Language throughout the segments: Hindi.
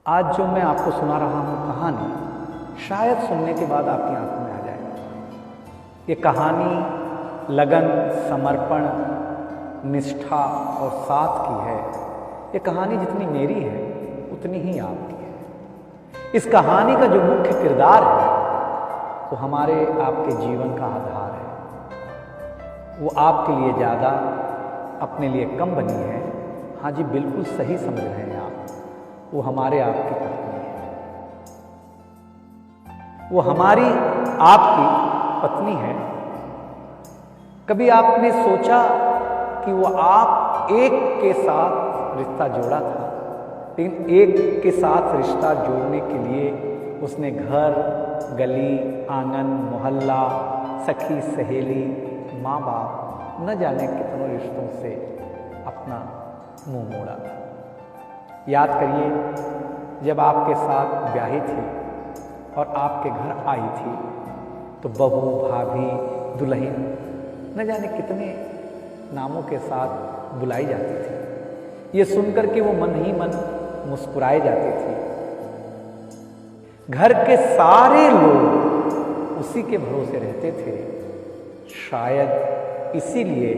आज जो मैं आपको सुना रहा हूँ कहानी, शायद सुनने के बाद आपकी आंखों में आ जाएगा। ये कहानी लगन, समर्पण, निष्ठा और साथ की है। ये कहानी जितनी मेरी है उतनी ही आपकी है। इस कहानी का जो मुख्य किरदार है वो हमारे आपके जीवन का आधार है। वो आपके लिए ज़्यादा, अपने लिए कम बनी है। हाँ जी, बिल्कुल सही समझ रहे हैं आप। वो हमारे आपकी पत्नी है। वो हमारी आपकी पत्नी है। कभी आपने सोचा कि वो आप एक के साथ रिश्ता जोड़ा था, लेकिन एक के साथ रिश्ता जोड़ने के लिए उसने घर, गली, आंगन, मोहल्ला, सखी, सहेली, माँ बाप, न जाने कितनों रिश्तों से अपना मुंह मोड़ा। याद करिए, जब आपके साथ ब्याही थी और आपके घर आई थी तो बहू, भाभी, दुल्हन, न जाने कितने नामों के साथ बुलाई जाती थी। ये सुनकर के वो मन ही मन मुस्कुराई जाती थी। घर के सारे लोग उसी के भरोसे रहते थे। शायद इसीलिए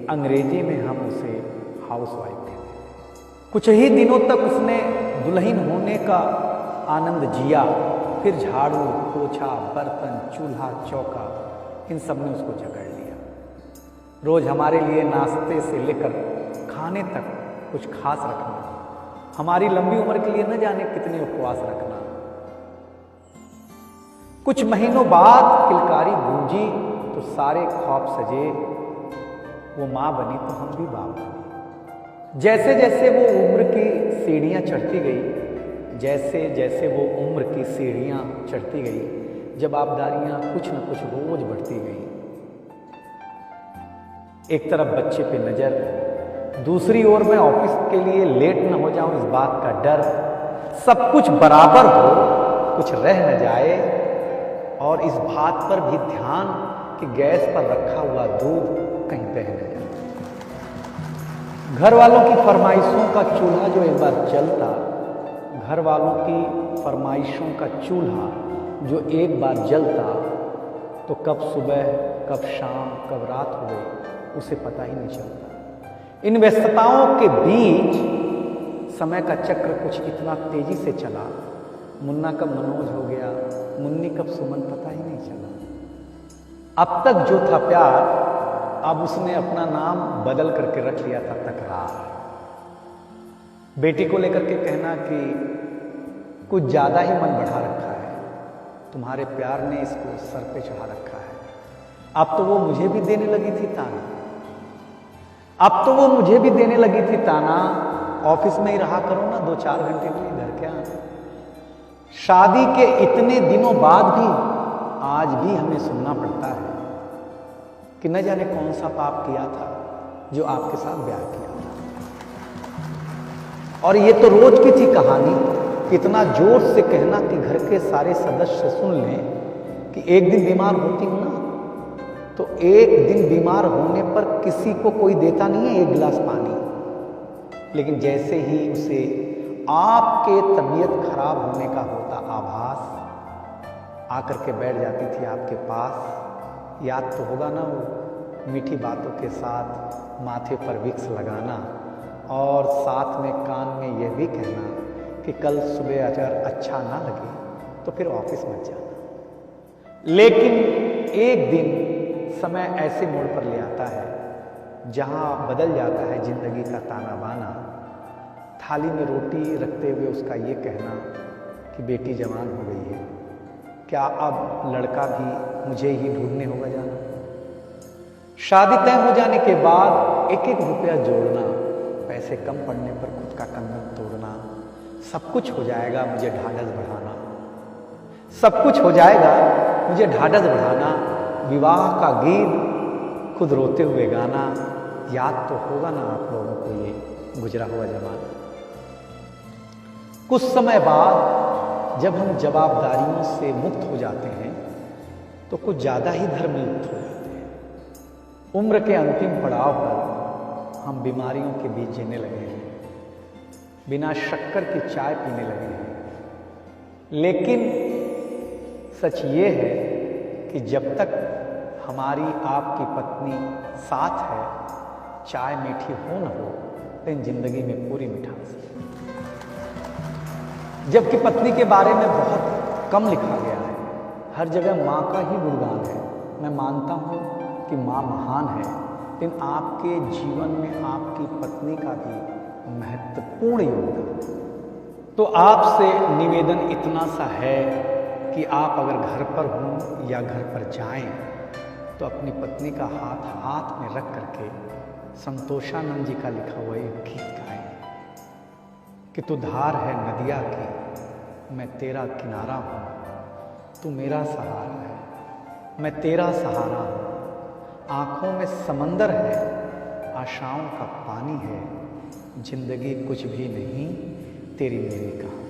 अंग्रेजी में हम उसे हाउसवाइफ कहते हैं। कुछ ही दिनों तक उसने दुल्हन होने का आनंद जिया, फिर झाड़ू, पोछा, बर्तन, चूल्हा, चौका, इन सब ने उसको जकड़ लिया। रोज हमारे लिए नाश्ते से लेकर खाने तक कुछ खास रखना, हमारी लंबी उम्र के लिए न जाने कितने उपवास रखना। कुछ महीनों बाद किलकारी गूंजी तो सारे ख्वाब सजे। वो माँ बनी तो हम भी बाप बने। जैसे जैसे वो उम्र की सीढ़ियाँ चढ़ती गई, जैसे जैसे वो उम्र की सीढ़ियाँ चढ़ती गई, जवाबदारियाँ कुछ न कुछ रोज बढ़ती गई। एक तरफ बच्चे पे नज़र, दूसरी ओर मैं ऑफिस के लिए लेट न हो जाऊं इस बात का डर। सब कुछ बराबर हो, कुछ रह न जाए, और इस बात पर भी ध्यान कि गैस पर रखा हुआ दूध कहीं बह न जाए। घर वालों की फरमाइशों का चूल्हा जो एक बार जलता, घर वालों की फरमाइशों का चूल्हा जो एक बार जलता तो कब सुबह, कब शाम, कब रात हो गई उसे पता ही नहीं चलता। इन व्यस्तताओं के बीच समय का चक्र कुछ इतना तेजी से चला। मुन्ना कब मनोज हो गया, मुन्नी कब सुमन, पता ही नहीं चला। अब तक जो था प्यार, अब उसने अपना नाम बदल करके रख लिया था तकरार। बेटी को लेकर के कहना कि कुछ ज्यादा ही मन बढ़ा रखा है, तुम्हारे प्यार ने इसको सर पे चढ़ा रखा है। अब तो वो मुझे भी देने लगी थी ताना, अब तो वो मुझे भी देने लगी थी ताना। ऑफिस में ही रहा करो ना 2-4 घंटे के लिए, घर क्या आना। शादी के इतने दिनों बाद भी आज भी हमें सुनना पड़ता है कि न जाने कौन सा पाप किया था जो आपके साथ ब्याह किया था। और ये तो रोज की थी कहानी। कितना जोर से कहना कि घर के सारे सदस्य सुन लें कि एक दिन बीमार होती हूं ना, तो एक दिन बीमार होने पर किसी को कोई देता नहीं है 1 गिलास पानी, लेकिन जैसे ही उसे आपके तबीयत खराब होने का होता आभास, आकर के बैठ जाती थी आपके पास। याद तो होगा ना वो मीठी बातों के साथ माथे पर विक्स लगाना, और साथ में कान में यह भी कहना कि कल सुबह अगर अच्छा ना लगे तो फिर ऑफिस मत जाना। लेकिन एक दिन समय ऐसे मोड़ पर ले आता है जहां बदल जाता है जिंदगी का ताना बाना। थाली में रोटी रखते हुए उसका ये कहना कि बेटी जवान हो गई है, क्या अब लड़का भी मुझे ही ढूंढने होगा जाना। शादी तय हो जाने के बाद 1-1 रुपया जोड़ना, पैसे कम पड़ने पर खुद का कंधन तोड़ना। सब कुछ हो जाएगा, मुझे ढाढ़स बढ़ाना, सब कुछ हो जाएगा, मुझे ढाढ़स बढ़ाना। विवाह का गीत खुद रोते हुए गाना। याद तो होगा ना आप लोगों को ये गुजरा हुआ जमाना। कुछ समय बाद जब हम जवाबदारियों से मुक्त हो जाते हैं तो कुछ ज़्यादा ही धर्मयुक्त हो जाते हैं। उम्र के अंतिम पड़ाव पर हम बीमारियों के बीच जीने लगे हैं। बिना शक्कर की चाय पीने लगे हैं। लेकिन सच ये है कि जब तक हमारी आपकी पत्नी साथ है, चाय मीठी हो न हो, लेकिन जिंदगी में पूरी मिठास है। जबकि पत्नी के बारे में बहुत कम लिखा गया है, हर जगह माँ का ही गुणगान है। मैं मानता हूँ कि माँ महान है, लेकिन आपके जीवन में आपकी पत्नी का भी महत्वपूर्ण योगदान है। तो आपसे निवेदन इतना सा है कि आप अगर घर पर हों या घर पर जाएं, तो अपनी पत्नी का हाथ हाथ में रख करके संतोषानंद जी का लिखा हुआ एक गीत गाएं कि तू धार है नदिया की, मैं तेरा किनारा हूँ, तू मेरा सहारा है, मैं तेरा सहारा हूँ। आँखों में समंदर है, आशाओं का पानी है, जिंदगी कुछ भी नहीं तेरी मेरी कहानी।